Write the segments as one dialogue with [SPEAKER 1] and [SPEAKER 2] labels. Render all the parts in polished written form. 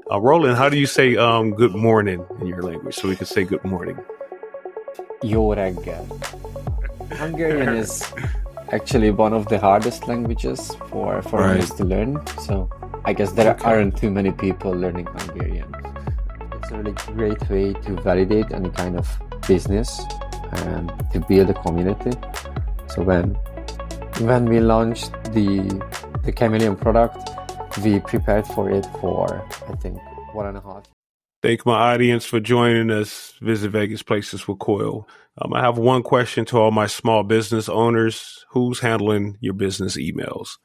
[SPEAKER 1] Roland, how do you say good morning in your language? So we can say good morning.
[SPEAKER 2] Jó reggel. Hungarian is actually one of the hardest languages for foreigners to learn. So I guess there aren't too many people learning Hungarian. It's a really great way to validate any kind of business and to build a community. So when we launched the Chamaileon product, we prepared for it for, I think, 1.5.
[SPEAKER 1] Thank my audience for joining us. Visit Vegas Places with Coyal. I have one question to all my small business owners. Who's handling your business emails?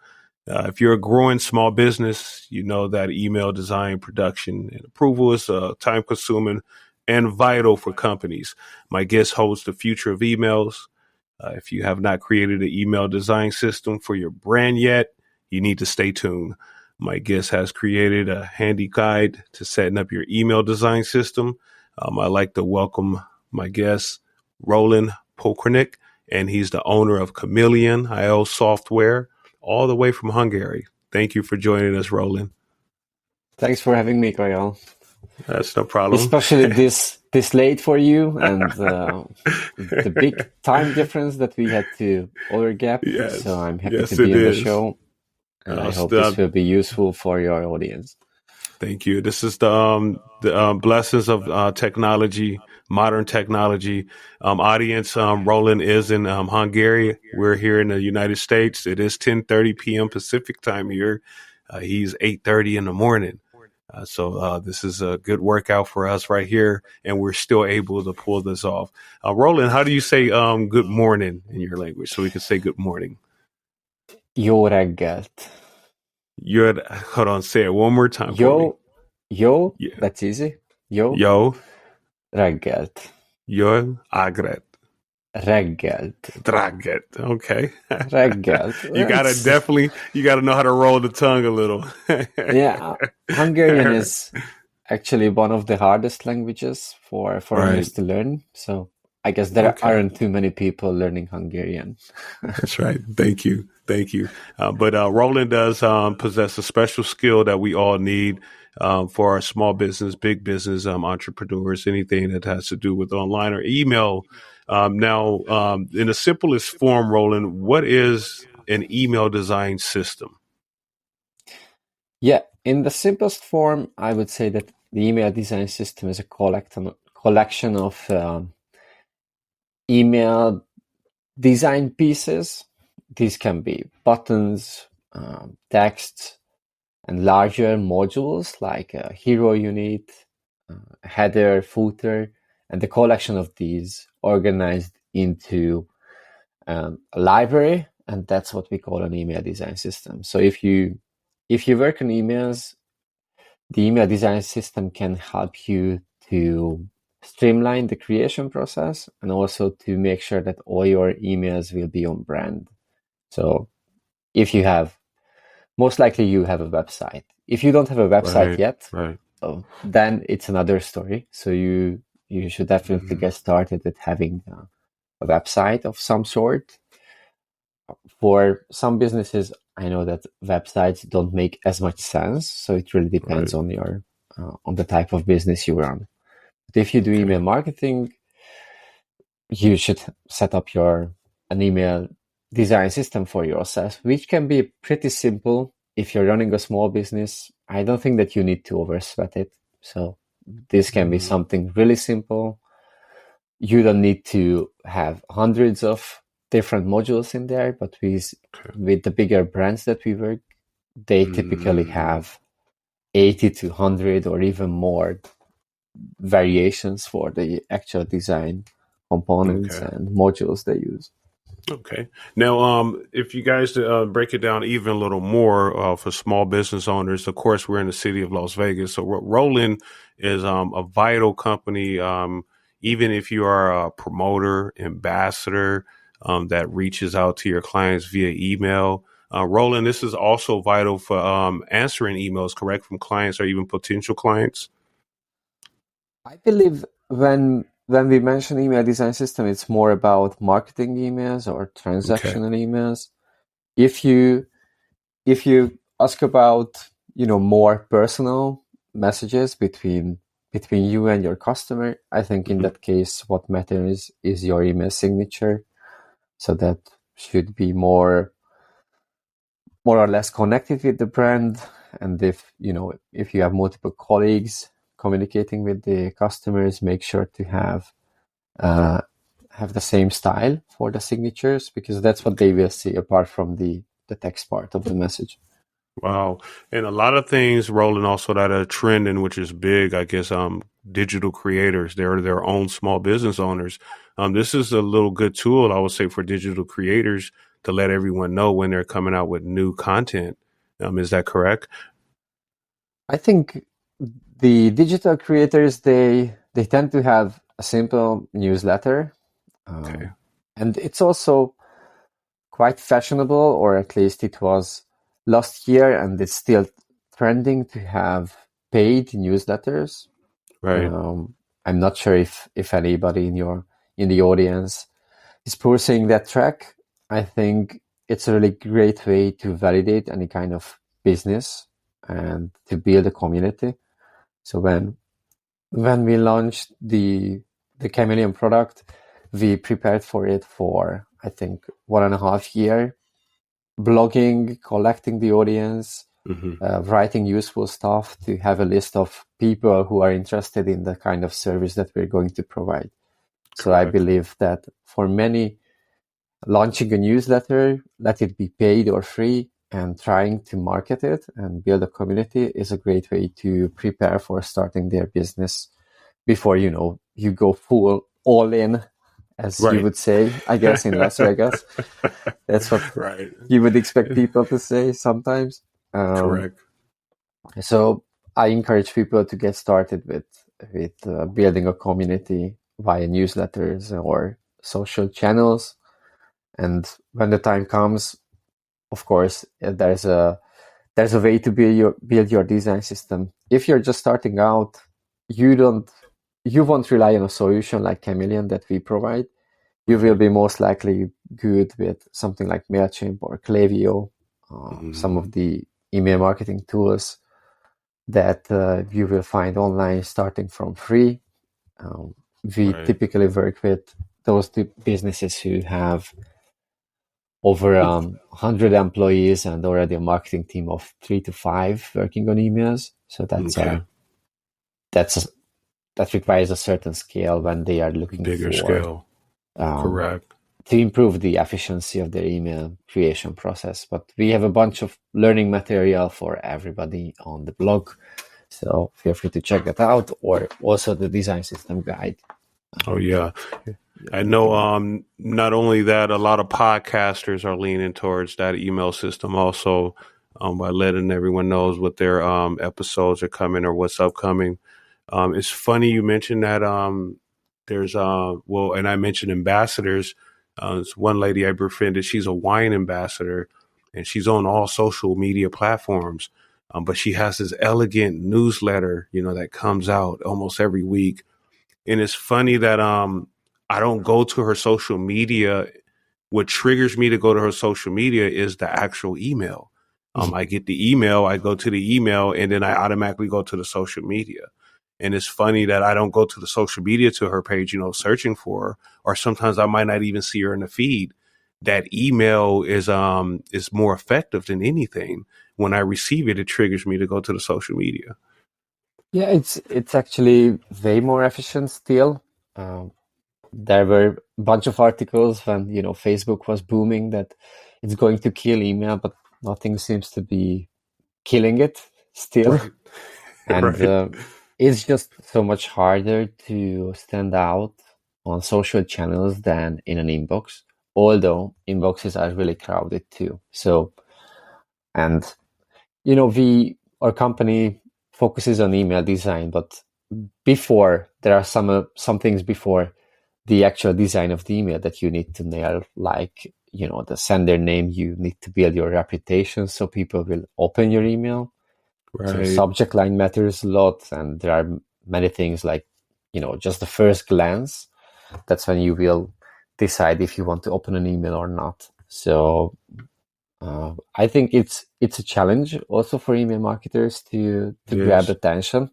[SPEAKER 1] If you're a growing small business, you know that email design, production, and approval is time consuming and vital for companies. My guest holds the future of emails. If you have not created an email design system for your brand yet, you need to stay tuned. My guest has created a handy guide to setting up your email design system. I'd like to welcome my guest, Roland Pokornik, and he's the owner of Chamaileon IO Software, all the way from Hungary. Thank you for joining us, Roland.
[SPEAKER 2] Thanks for having me, Coyal.
[SPEAKER 1] That's no problem.
[SPEAKER 2] Especially this late for you and the big time difference that we had to overgap.
[SPEAKER 1] Yes.
[SPEAKER 2] So I'm happy
[SPEAKER 1] Yes,
[SPEAKER 2] to be
[SPEAKER 1] it
[SPEAKER 2] on the
[SPEAKER 1] is.
[SPEAKER 2] show. And I hope this will be useful for your audience.
[SPEAKER 1] Thank you. This is the blessings of technology, modern technology. Audience, Roland is in Hungary. We're here in the United States. It is 10:30 p.m. Pacific time here. He's 8:30 in the morning. So this is a good workout for us right here, and we're still able to pull this off. Roland, how do you say good morning in your language? So we can say good morning.
[SPEAKER 2] Jó reggelt.
[SPEAKER 1] Hold on, say it one more time for me.
[SPEAKER 2] Jó, yeah. That's easy.
[SPEAKER 1] Jó.
[SPEAKER 2] Reggelt.
[SPEAKER 1] Jó ágret.
[SPEAKER 2] Reggelt.
[SPEAKER 1] Okay.
[SPEAKER 2] Reggelt.
[SPEAKER 1] You gotta know how to roll the tongue a little.
[SPEAKER 2] Yeah. Hungarian is actually one of the hardest languages for foreigners to learn. So I guess there aren't too many people learning Hungarian.
[SPEAKER 1] That's right. Thank you. But Roland does possess a special skill that we all need for our small business, big business entrepreneurs, anything that has to do with online or email. Now, in the simplest form, Roland, what is an email design system?
[SPEAKER 2] Yeah, in the simplest form, I would say that the email design system is a collection of email design pieces. These can be buttons, text, and larger modules like a hero unit, a header, footer, and the collection of these organized into a library, and that's what we call an email design system. So if you work on emails, the email design system can help you to streamline the creation process and also to make sure that all your emails will be on brand. So if you have, most likely you have a website. If you don't have a website yet, then it's another story. So you should definitely get started with having a website of some sort. For some businesses, I know that websites don't make as much sense. So it really depends on your on the type of business you run. But if you do email marketing, you should set up an email design system for yourself, which can be pretty simple. If you're running a small business, I don't think that you need to oversweat it. So this can be something really simple. You don't need to have hundreds of different modules in there, but with the bigger brands that we work, they typically have 80 to 100 or even more variations for the actual design components and modules they use.
[SPEAKER 1] Okay. Now, if you guys break it down even a little more for small business owners, of course, we're in the city of Las Vegas. So Roland is a vital company. Even if you are a promoter, ambassador that reaches out to your clients via email, Roland, this is also vital for answering emails, correct, from clients or even potential clients?
[SPEAKER 2] I believe when we mention email design system, it's more about marketing emails or transactional emails. If you ask about, more personal messages between you and your customer. I think in that case, what matters is your email signature. So that should be more or less connected with the brand. And if you have multiple colleagues communicating with the customers, make sure to have the same style for the signatures, because that's what they will see apart from the text part of the message.
[SPEAKER 1] Wow. And a lot of things rolling also that are trending, which is big, I guess, digital creators, they're their own small business owners. This is a little good tool, I would say, for digital creators to let everyone know when they're coming out with new content. Is that correct?
[SPEAKER 2] I think the digital creators, they tend to have a simple newsletter.
[SPEAKER 1] Okay.
[SPEAKER 2] And it's also quite fashionable, or at least it was last year, and it's still trending to have paid newsletters.
[SPEAKER 1] Right.
[SPEAKER 2] I'm not sure if anybody in the audience is pursuing that track. I think it's a really great way to validate any kind of business and to build a community. So when we launched the Chamaileon product, we prepared for it for, I think, 1.5 years, blogging, collecting the audience, writing useful stuff to have a list of people who are interested in the kind of service that we're going to provide. So I believe that for many, launching a newsletter, let it be paid or free, and trying to market it and build a community is a great way to prepare for starting their business before you go full all in, as you would say, I guess, in Las Vegas. That's what you would expect people to say sometimes.
[SPEAKER 1] Correct.
[SPEAKER 2] So I encourage people to get started with building a community via newsletters or social channels. And when the time comes, of course, there's a way to build your design system. If you're just starting out, you won't rely on a solution like Chamaileon that we provide. You will be most likely good with something like MailChimp or Klaviyo, some of the email marketing tools that you will find online starting from free. We typically work with those businesses who have over 100 employees and already a marketing team of 3 to 5 working on emails. So that requires a certain scale when they are looking
[SPEAKER 1] bigger
[SPEAKER 2] for
[SPEAKER 1] scale. Correct.
[SPEAKER 2] To improve the efficiency of their email creation process. But we have a bunch of learning material for everybody on the blog. So feel free to check that out, or also the design system guide.
[SPEAKER 1] Oh, yeah. I know not only that, a lot of podcasters are leaning towards that email system also, by letting everyone knows what their episodes are coming or what's upcoming. It's funny you mentioned that there's and I mentioned ambassadors. There's one lady I befriended. She's a wine ambassador, and she's on all social media platforms. But she has this elegant newsletter, that comes out almost every week. And it's funny that I don't go to her social media. What triggers me to go to her social media is the actual email. I get the email, I go to the email, and then I automatically go to the social media. And it's funny that I don't go to the social media to her page, searching for her, or sometimes I might not even see her in the feed. That email is more effective than anything. When I receive it, it triggers me to go to the social media.
[SPEAKER 2] Yeah, it's actually way more efficient still. There were a bunch of articles when Facebook was booming that it's going to kill email, but nothing seems to be killing it still.
[SPEAKER 1] Right.
[SPEAKER 2] And it's just so much harder to stand out on social channels than in an inbox, although inboxes are really crowded too. So, and our company focuses on email design, but before there are some things before the actual design of the email that you need to nail, like the sender name. You need to build your reputation so people will open your email.
[SPEAKER 1] Right.
[SPEAKER 2] So subject line matters a lot, and there are many things like just the first glance. That's when you will decide if you want to open an email or not. So I think it's a challenge also for email marketers to grab
[SPEAKER 1] Yes.
[SPEAKER 2] attention,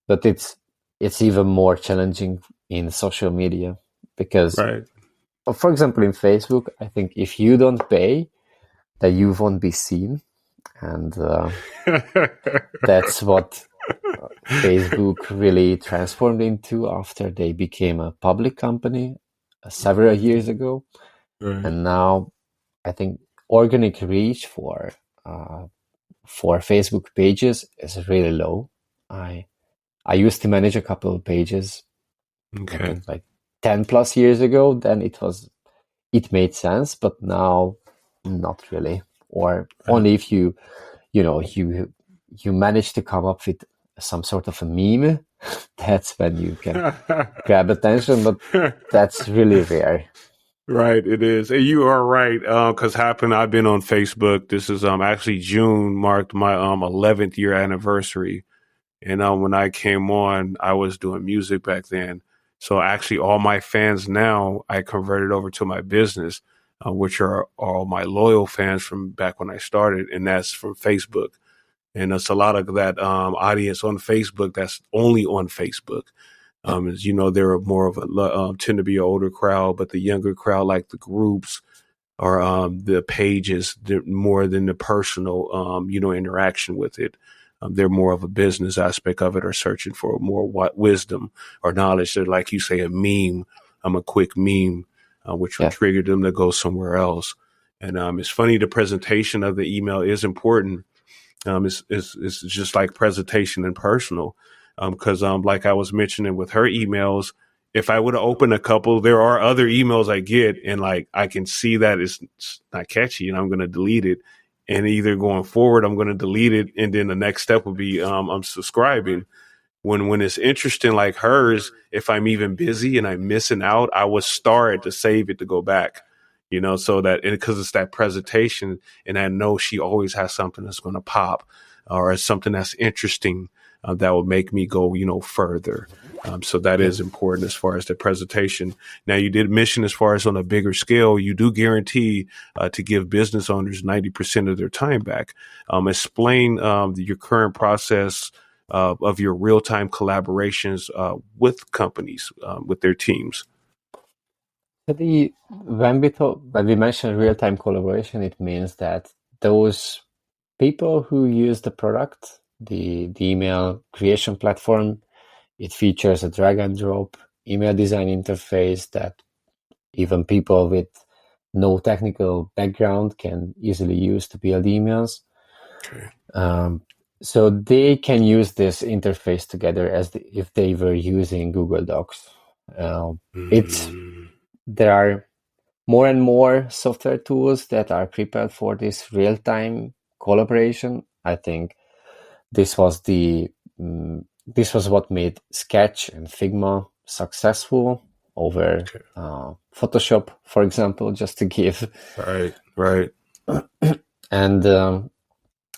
[SPEAKER 2] but it's even more challenging in social media because,
[SPEAKER 1] Right.
[SPEAKER 2] for example, in Facebook, I think if you don't pay, then you won't be seen, and that's what Facebook really transformed into after they became a public company several years ago.
[SPEAKER 1] Right.
[SPEAKER 2] And now I think organic reach for Facebook pages is really low. I used to manage a couple of pages, I
[SPEAKER 1] Okay.
[SPEAKER 2] think like 10 plus years ago. Then it made sense, but now not really. Or
[SPEAKER 1] Right.
[SPEAKER 2] only if you manage to come up with some sort of a meme, that's when you can grab attention, but that's really rare.
[SPEAKER 1] Right, it is. And you are right. Cause I've been on Facebook. This is actually June marked my 11th year anniversary. And when I came on, I was doing music back then. So actually all my fans now I converted over to my business, which are all my loyal fans from back when I started, and that's from Facebook. And it's a lot of that audience on Facebook that's only on Facebook. As you know, they're more of tend to be an older crowd, but the younger crowd like the groups or the pages more than the personal, interaction with it. They're more of a business aspect of it or searching for more wisdom or knowledge. They're like you say, a meme, a quick meme, which will
[SPEAKER 2] Yeah.
[SPEAKER 1] trigger them to go somewhere else. And it's funny, the presentation of the email is important. It's just like presentation and personal. Because like I was mentioning with her emails, if I would have opened a couple, there are other emails I get, and like I can see that it's not catchy, and I'm going to delete it. And either going forward, I'm going to delete it, and then the next step will be I'm subscribing. When it's interesting like hers, if I'm even busy and I'm missing out, I will start to save it to go back, so that because it's that presentation, and I know she always has something that's going to pop or something that's interesting that will make me go, further. So that is important as far as the presentation. Now, you did mention as far as on a bigger scale, you do guarantee to give business owners 90% of their time back. Explain your current process of your real-time collaborations with companies, with their teams.
[SPEAKER 2] So when we mention real-time collaboration, it means that those people who use the product, the email creation platform, it features a drag and drop email design interface that even people with no technical background can easily use to build emails.
[SPEAKER 1] Okay.
[SPEAKER 2] So they can use this interface together if they were using Google Docs. There are more and more software tools that are prepared for this real-time collaboration. I think this was what made Sketch and Figma successful over Photoshop, for example, just to give.
[SPEAKER 1] Right.
[SPEAKER 2] And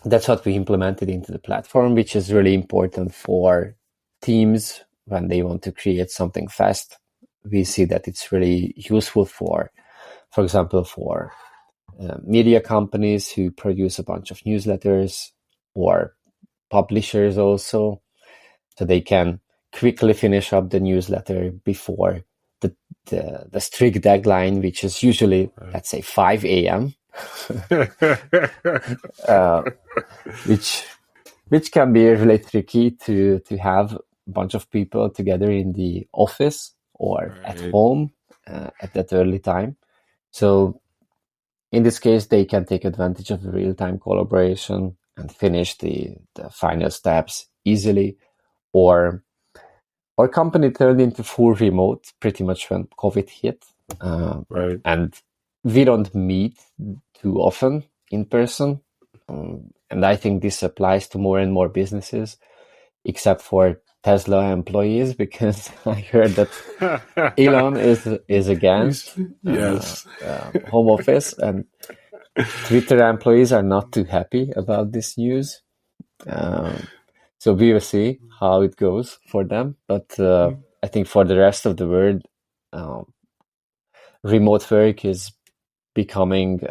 [SPEAKER 2] that's what we implemented into the platform, which is really important for teams when they want to create something fast. We see that it's really useful for example, for media companies who produce a bunch of newsletters or publishers also, so they can quickly finish up the newsletter before the strict deadline, which is usually, let's say, 5 a.m., which can be really tricky to have a bunch of people together in the office or at home at that early time. So in this case, they can take advantage of the real-time collaboration and finish the final steps easily. Or our company turned into full remote pretty much when COVID hit.
[SPEAKER 1] Right.
[SPEAKER 2] And we don't meet too often in person. And I think this applies to more and more businesses, except for Tesla employees, because I heard that Elon is against
[SPEAKER 1] Yes.
[SPEAKER 2] home office, and Twitter employees are not too happy about this news. So we will see how it goes for them. But I think for the rest of the world, remote work is becoming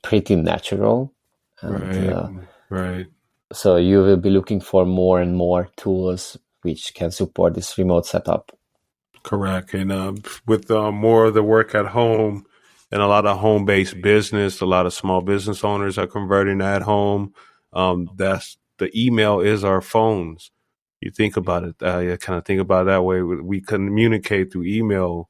[SPEAKER 2] pretty natural.
[SPEAKER 1] Right. Right.
[SPEAKER 2] So you will be looking for more and more tools which can support this remote setup.
[SPEAKER 1] Correct. And with more of the work at home and a lot of home-based business, a lot of small business owners are converting at home. That's the email is our phones. You think about it, you kind of think about it that way. We communicate through email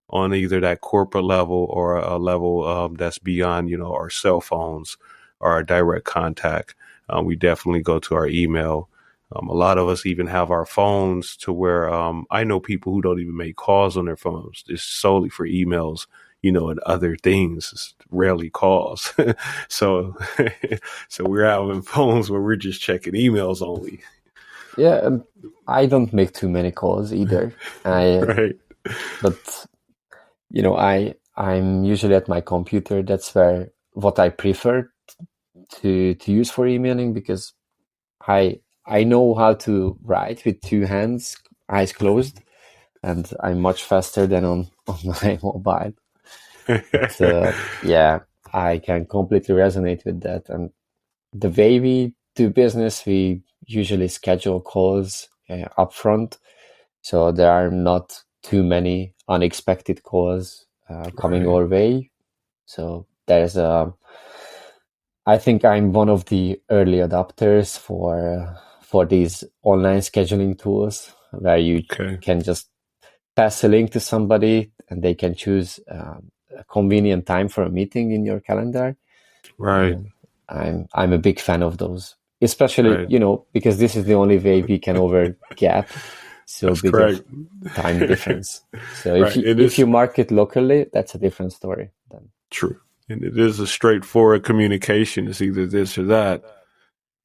[SPEAKER 1] on either that corporate level or a level that's beyond, our cell phones or our direct contact. We definitely go to our email. A lot of us even have our phones to where I know people who don't even make calls on their phones. It's solely for emails, and other things. It's rarely calls. So, so we're having phones where we're just checking emails only.
[SPEAKER 2] Yeah, I don't make too many calls either.
[SPEAKER 1] Right.
[SPEAKER 2] But I'm usually at my computer. That's where what I prefer to use for emailing, because I know how to write with two hands, eyes closed, and I'm much faster than on my mobile. But yeah, I can completely resonate with that. And the way we do business, we usually schedule calls upfront, so there are not too many unexpected calls coming
[SPEAKER 1] Right.
[SPEAKER 2] our way. So I think I'm one of the early adopters for these online scheduling tools, where you
[SPEAKER 1] Okay.
[SPEAKER 2] can just pass a link to somebody and they can choose a convenient time for a meeting in your calendar.
[SPEAKER 1] Right.
[SPEAKER 2] I'm a big fan of those, especially
[SPEAKER 1] Right.
[SPEAKER 2] because this is the only way we can over gap so
[SPEAKER 1] That's
[SPEAKER 2] big of
[SPEAKER 1] correct.
[SPEAKER 2] time difference. So if
[SPEAKER 1] Right.
[SPEAKER 2] you
[SPEAKER 1] It
[SPEAKER 2] if
[SPEAKER 1] is
[SPEAKER 2] you market locally, that's a different story then.
[SPEAKER 1] true. And it is a straightforward communication. It's either this or that.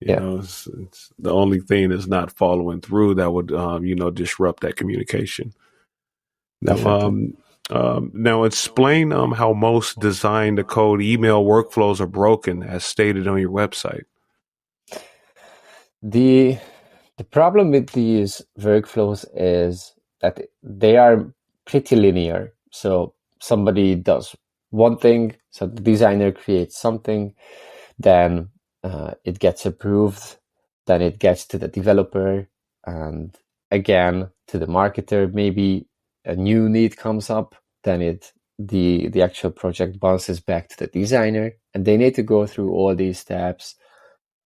[SPEAKER 2] Yeah,
[SPEAKER 1] It's the only thing that's not following through that would, disrupt that communication. Now,
[SPEAKER 2] definitely.
[SPEAKER 1] now explain how most design to code email workflows are broken, as stated on your website.
[SPEAKER 2] The the problem with these workflows is that they are pretty linear. So somebody does one thing, so the designer creates something, then it gets approved, then it gets to the developer, and again to the marketer. Maybe a new need comes up, then the actual project bounces back to the designer, and they need to go through all these steps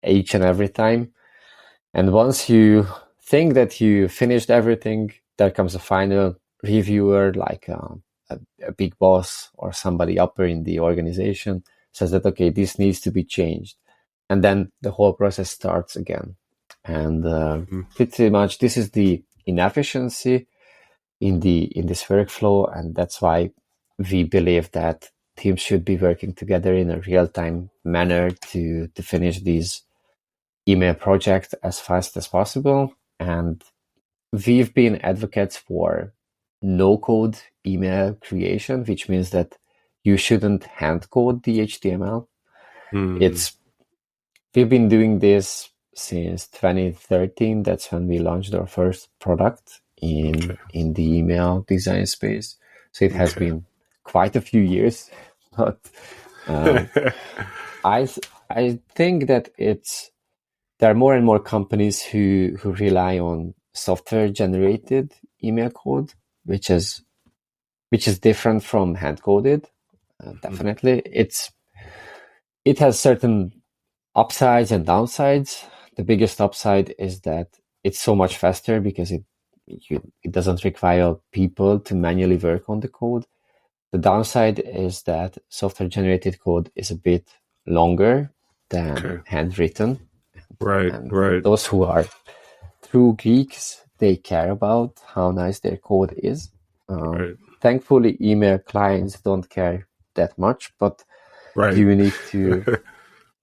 [SPEAKER 2] each and every time. And once you think that you finished everything, there comes a final reviewer, like a big boss or somebody upper in the organization, says that, okay, this needs to be changed. And then the whole process starts again. And
[SPEAKER 1] Mhm.
[SPEAKER 2] pretty much this is the inefficiency in this workflow. And that's why we believe that teams should be working together in a real-time manner to finish these email project as fast as possible. And we've been advocates for no code email creation, which means that you shouldn't hand code the HTML.
[SPEAKER 1] Mm.
[SPEAKER 2] We've been doing this since 2013. That's when we launched our first product
[SPEAKER 1] Okay.
[SPEAKER 2] in the email design space. So it has
[SPEAKER 1] Okay.
[SPEAKER 2] been quite a few years, but um, I I think that there are more and more companies who rely on software generated email code, which is different from hand coded. Definitely, it has certain upsides and downsides. The biggest upside is that it's so much faster because it doesn't require people to manually work on the code. The downside is that software generated code is a bit longer than
[SPEAKER 1] Okay.
[SPEAKER 2] handwritten,
[SPEAKER 1] Right.
[SPEAKER 2] and
[SPEAKER 1] Right.
[SPEAKER 2] those who are true geeks, they care about how nice their code is.
[SPEAKER 1] Right.
[SPEAKER 2] Thankfully, email clients don't care that much, but
[SPEAKER 1] Right.
[SPEAKER 2] you need to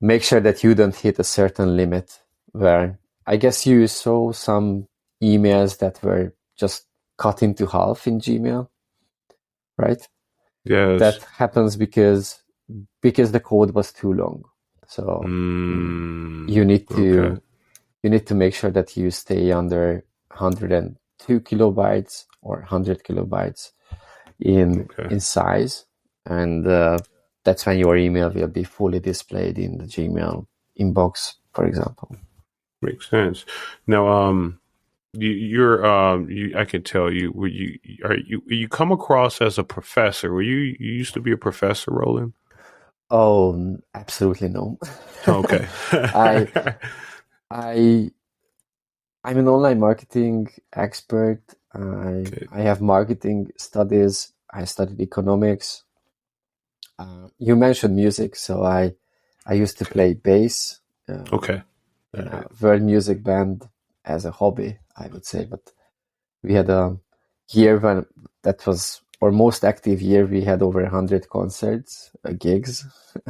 [SPEAKER 2] make sure that you don't hit a certain limit where I guess you saw some emails that were just cut into half in Gmail, right?
[SPEAKER 1] Yes.
[SPEAKER 2] That happens because the code was too long. So you need
[SPEAKER 1] Okay.
[SPEAKER 2] to make sure that you stay under 102 kilobytes or 100 kilobytes in
[SPEAKER 1] Okay.
[SPEAKER 2] size, and that's when your email will be fully displayed in the Gmail inbox, for example.
[SPEAKER 1] Makes sense. Now, I can tell you come across as a professor. You used to be a professor, Roland?
[SPEAKER 2] Oh, absolutely no.
[SPEAKER 1] Okay.
[SPEAKER 2] I I I'm an online marketing expert. I have marketing studies. I studied economics. You mentioned music, so I used to play bass
[SPEAKER 1] Okay.
[SPEAKER 2] in a world music band as a hobby, I would say. But we had a year when that was our most active year. We had over 100 concerts, gigs.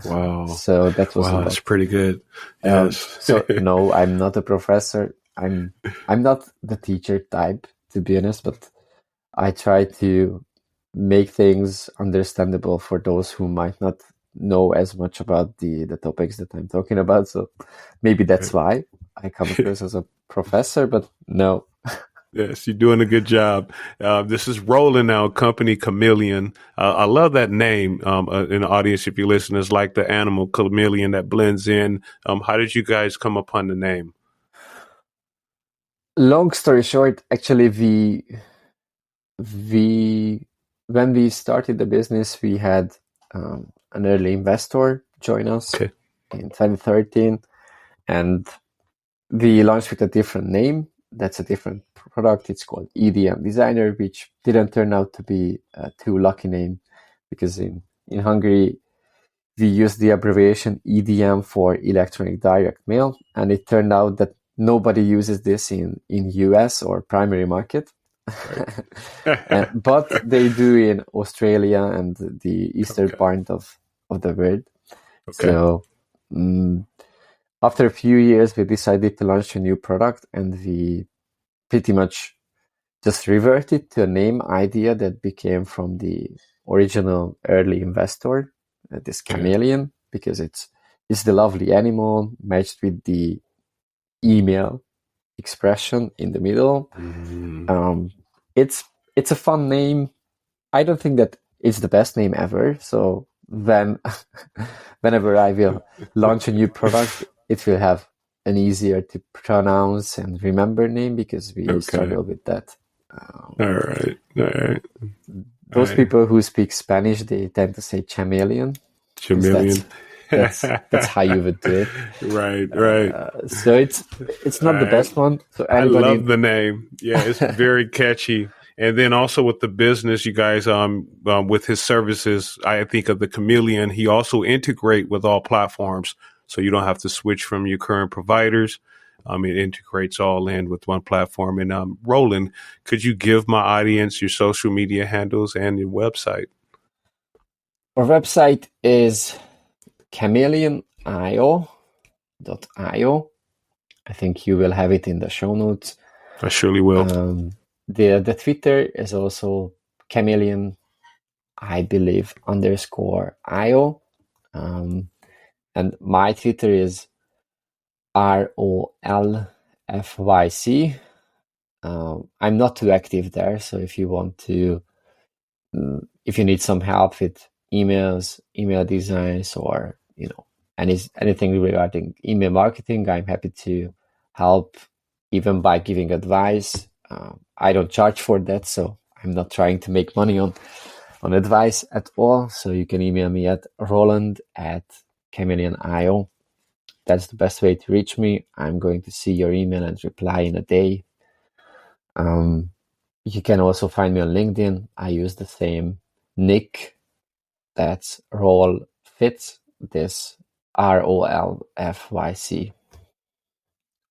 [SPEAKER 1] Wow.
[SPEAKER 2] So that was a
[SPEAKER 1] Wow,
[SPEAKER 2] lot.
[SPEAKER 1] that's pretty good. Yes.
[SPEAKER 2] So no, I'm not a professor. I'm not the teacher type, to be honest, but I try to make things understandable for those who might not know as much about the topics that I'm talking about. So maybe that's why I come across as a professor, but no.
[SPEAKER 1] Yes, you're doing a good job. This is Roland now, company Chamaileon. I love that name in the audience. If you listen, it's like the animal chameleon that blends in. How did you guys come upon the name?
[SPEAKER 2] Long story short, actually, we when we started the business, we had an early investor join us
[SPEAKER 1] Okay.
[SPEAKER 2] in 2013, and we launched with a different name. That's a different product. It's called EDM Designer, which didn't turn out to be a too lucky name, because in Hungary we used the abbreviation EDM for electronic direct mail, and it turned out that nobody uses this in US or primary market.
[SPEAKER 1] Right.
[SPEAKER 2] But they do in Australia and the eastern
[SPEAKER 1] Okay.
[SPEAKER 2] part of the world.
[SPEAKER 1] Okay.
[SPEAKER 2] So after a few years, we decided to launch a new product, and we pretty much just reverted to a name idea that became from the original early investor, this
[SPEAKER 1] Okay.
[SPEAKER 2] Chamaileon, because it's the lovely animal matched with the email expression in the middle. It's a fun name. I don't think that it's the best name ever. So whenever I will launch a new product, it will have an easier to pronounce and remember name, because we
[SPEAKER 1] Okay.
[SPEAKER 2] struggle with that.
[SPEAKER 1] All right. All right.
[SPEAKER 2] Those people who speak Spanish, they tend to say chameleon, because
[SPEAKER 1] Chameleon.
[SPEAKER 2] that's how you would do it.
[SPEAKER 1] Right. Right.
[SPEAKER 2] So it's not the
[SPEAKER 1] I
[SPEAKER 2] best one. So
[SPEAKER 1] I
[SPEAKER 2] anybody,
[SPEAKER 1] love the name. Yeah, it's very catchy. And then also with the business, you guys, with his services, I think of the Chamaileon. He also integrate with all platforms, so you don't have to switch from your current providers. It integrates all in with one platform. And Roland, could you give my audience your social media handles and your website?
[SPEAKER 2] our website is chameleonio.io. I think you will have it in the show notes.
[SPEAKER 1] I surely will.
[SPEAKER 2] The Twitter is also Chamaileon, I believe, _IO. And my Twitter is ROLFYC. I'm not too active there, so if you want to, if you need some help with emails, email designs, or anything regarding email marketing, I'm happy to help, even by giving advice. I don't charge for that, so I'm not trying to make money on advice at all. So you can email me at roland@chameleon.io. That's the best way to reach me. I'm going to see your email and reply in a day. You can also find me on LinkedIn. I use the same nick. That's Roll Fitz. This ROLFYC.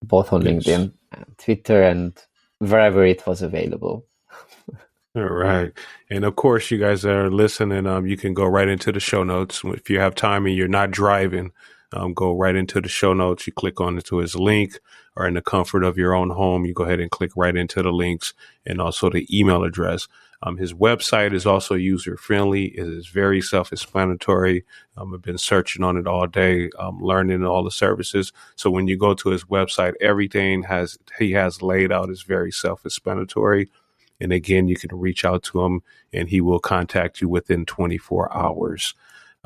[SPEAKER 2] Both on
[SPEAKER 1] Yes.
[SPEAKER 2] LinkedIn and Twitter and wherever it was available.
[SPEAKER 1] All right. And of course, you guys that are listening, you can go right into the show notes. If you have time and you're not driving, go right into the show notes. You click on to his link, or in the comfort of your own home, you go ahead and click right into the links and also the email address. His website is also user friendly. It is very self-explanatory. I've been searching on it all day, learning all the services. So when you go to his website, everything he has laid out is very self-explanatory. And again, you can reach out to him and he will contact you within 24 hours.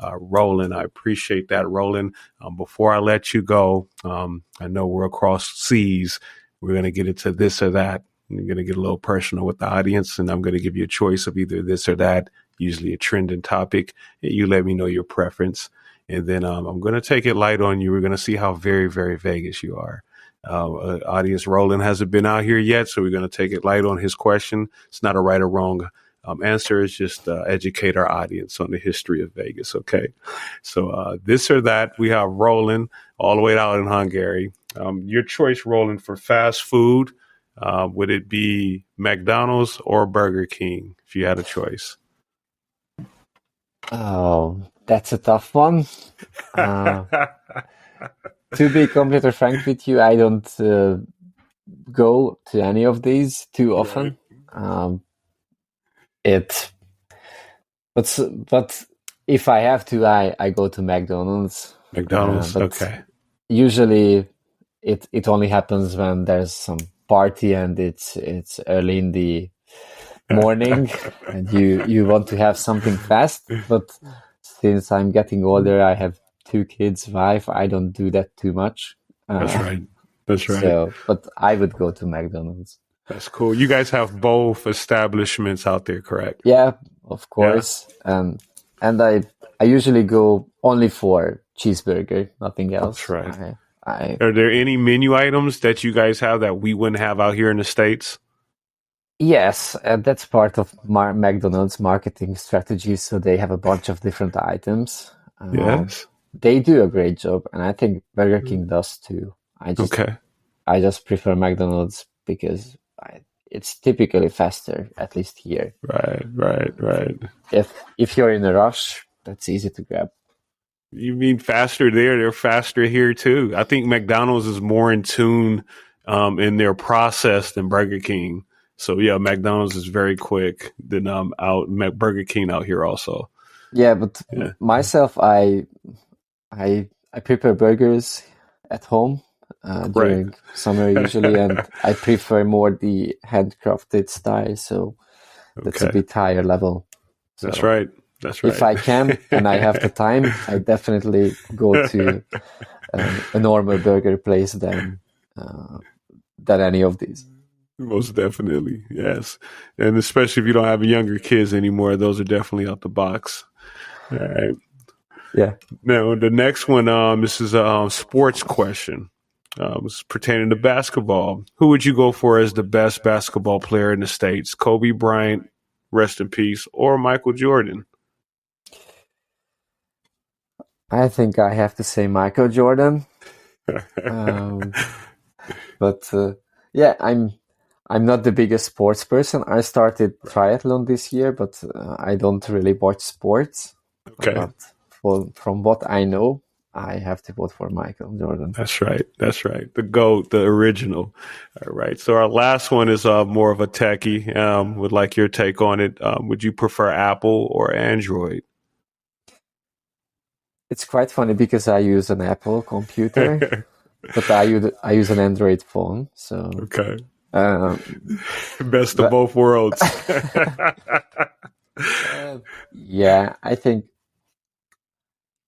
[SPEAKER 1] Roland. I appreciate that, Roland. Before I let you go, I know we're across seas. We're going to get into this or that. We're going to get a little personal with the audience, and I'm going to give you a choice of either this or that, usually a trending topic. And you let me know your preference. And then I'm going to take it light on you. We're going to see how very, very Vegas you are. Audience, Roland hasn't been out here yet, so we're going to take it light on his question. It's not a right or wrong answer. Is just educate our audience on the history of Vegas. Okay. So this or that, we have Roland all the way out in Hungary. Your choice, Roland, for fast food, would it be McDonald's or Burger King if you had a choice?
[SPEAKER 2] Oh, that's a tough one. To be completely frank with you, I don't go to any of these too often. Right. But if I have to, I go to McDonald's.
[SPEAKER 1] McDonald's, okay.
[SPEAKER 2] Usually, it only happens when there's some party and it's early in the morning and you want to have something fast. But since I'm getting older, I have 2 kids, wife. I don't do that too much.
[SPEAKER 1] That's right.
[SPEAKER 2] So, but I would go to McDonald's.
[SPEAKER 1] That's cool. You guys have both establishments out there, correct?
[SPEAKER 2] Yeah, of course. Yeah. And I usually go only for cheeseburger, nothing else.
[SPEAKER 1] That's right. Are there any menu items that you guys have that we wouldn't have out here in the States?
[SPEAKER 2] Yes, that's part of McDonald's marketing strategy. So they have a bunch of different items.
[SPEAKER 1] Yes.
[SPEAKER 2] They do a great job, and I think Burger King does too. I just prefer McDonald's because it's typically faster, at least here.
[SPEAKER 1] Right.
[SPEAKER 2] If you're in a rush, that's easy to grab.
[SPEAKER 1] You mean faster there? They're faster here too. I think McDonald's is more in tune in their process than Burger King. So yeah, McDonald's is very quick. Then Burger King out here also.
[SPEAKER 2] Yeah, but myself, I prepare burgers at home during summer usually, and I prefer more the handcrafted style. So that's a bit higher level. So
[SPEAKER 1] that's right.
[SPEAKER 2] If I can and I have the time, I definitely go to a normal burger place than any of these.
[SPEAKER 1] Most definitely, yes. And especially if you don't have younger kids anymore, those are definitely out the box. All right.
[SPEAKER 2] Yeah.
[SPEAKER 1] Now, the next one, this is a sports question. It's pertaining to basketball. Who would you go for as the best basketball player in the States? Kobe Bryant, rest in peace, or Michael Jordan?
[SPEAKER 2] I think I have to say Michael Jordan. But yeah, I'm not the biggest sports person. I started triathlon this year, but I don't really watch sports.
[SPEAKER 1] Okay.
[SPEAKER 2] But from what I know, I have to vote for Michael Jordan.
[SPEAKER 1] That's right. The GOAT, the original. All right. So our last one is more of a techie. Would like your take on it. Would you prefer Apple or Android?
[SPEAKER 2] It's quite funny because I use an Apple computer, but I use an Android phone. So
[SPEAKER 1] okay. Best of both worlds.
[SPEAKER 2] Yeah, I think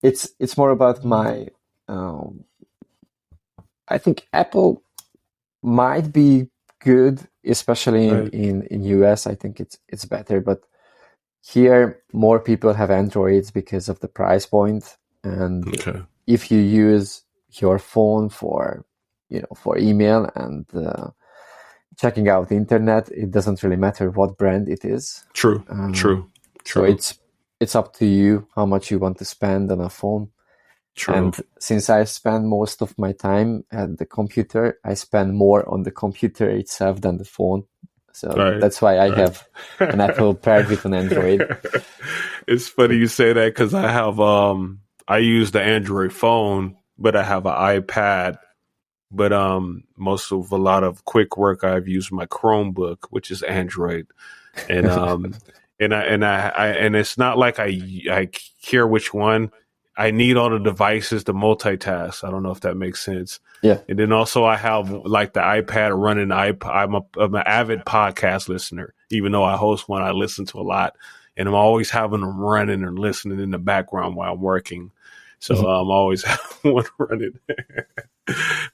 [SPEAKER 2] it's more about my. I think Apple might be good, especially in US. I think it's better, but here more people have Androids because of the price point. And if you use your phone for email and checking out the internet, it doesn't really matter what brand it is.
[SPEAKER 1] True.
[SPEAKER 2] So it's up to you how much you want to spend on a phone. True. And since I spend most of my time at the computer, I spend more on the computer itself than the phone. So that's why I have an Apple paired with an Android.
[SPEAKER 1] It's funny you say that because I have I use the Android phone, but I have an iPad. But most of a lot of quick work, I've used my Chromebook, which is Android, and and it's not like I care which one. I need all the devices to multitask. I don't know if that makes sense.
[SPEAKER 2] Yeah.
[SPEAKER 1] And then also I have like the iPad running. I'm an avid podcast listener, even though I host one. I listen to a lot. and I'm always having them running or listening in the background while I'm working. So I'm always having one running.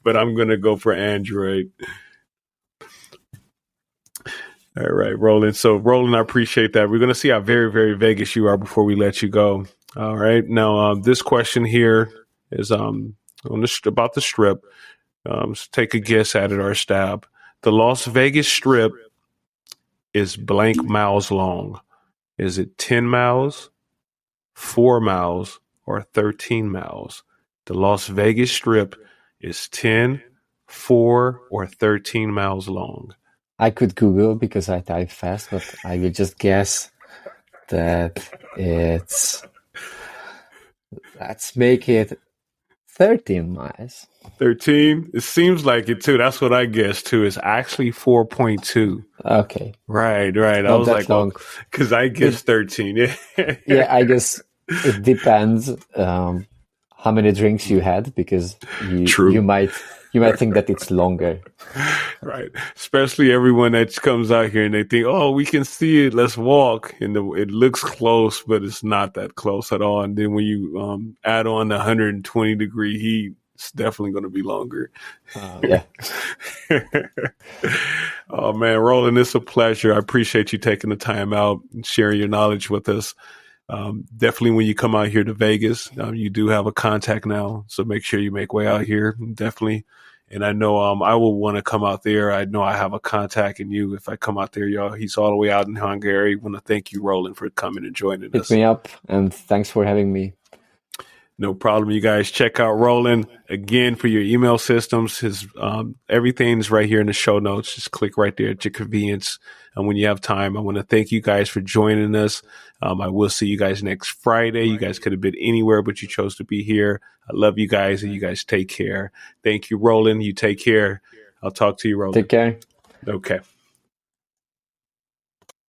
[SPEAKER 1] But I'm going to go for Android. All right, Roland. So, Roland, I appreciate that. We're going to see how very, very Vegas you are before we let you go. All right. Now, this question here is about the Strip. So take a guess at it or stab. The Las Vegas Strip is blank miles long. Is it 10 miles, 4 miles, or 13 miles? The Las Vegas Strip is 10, 4, or 13 miles long.
[SPEAKER 2] I could Google because I type fast, but I will just guess that let's make it 13 miles.
[SPEAKER 1] 13? It seems like it too. That's what I guessed too. It's actually 4.2.
[SPEAKER 2] Okay.
[SPEAKER 1] Right. I was like, long. Because I guessed 13. Yeah.
[SPEAKER 2] Yeah, I guess it depends how many drinks you had, because you might think that it's longer.
[SPEAKER 1] Right. Especially everyone that comes out here and they think, oh, we can see it, let's walk. And it looks close, but it's not that close at all. And then when you add on the 120-degree heat, it's definitely going to be longer.
[SPEAKER 2] Yeah.
[SPEAKER 1] Oh, man, Roland, it's a pleasure. I appreciate you taking the time out and sharing your knowledge with us. Definitely when you come out here to Vegas, you do have a contact now. So make sure you make way out here. Definitely. And I know I will want to come out there. I know I have a contact in you. If I come out there, y'all, he's all the way out in Hungary. I want to thank you, Roland, for coming and joining us.
[SPEAKER 2] Hit me up, and thanks for having me.
[SPEAKER 1] No problem. You guys check out Roland again for your email systems. His everything's right here in the show notes. Just click right there at your convenience. And when you have time, I want to thank you guys for joining us. I will see you guys next Friday. You guys could have been anywhere, but you chose to be here. I love you guys, and you guys take care. Thank you, Roland. You take care. I'll talk to you, Roland.
[SPEAKER 2] Take care.
[SPEAKER 1] Okay.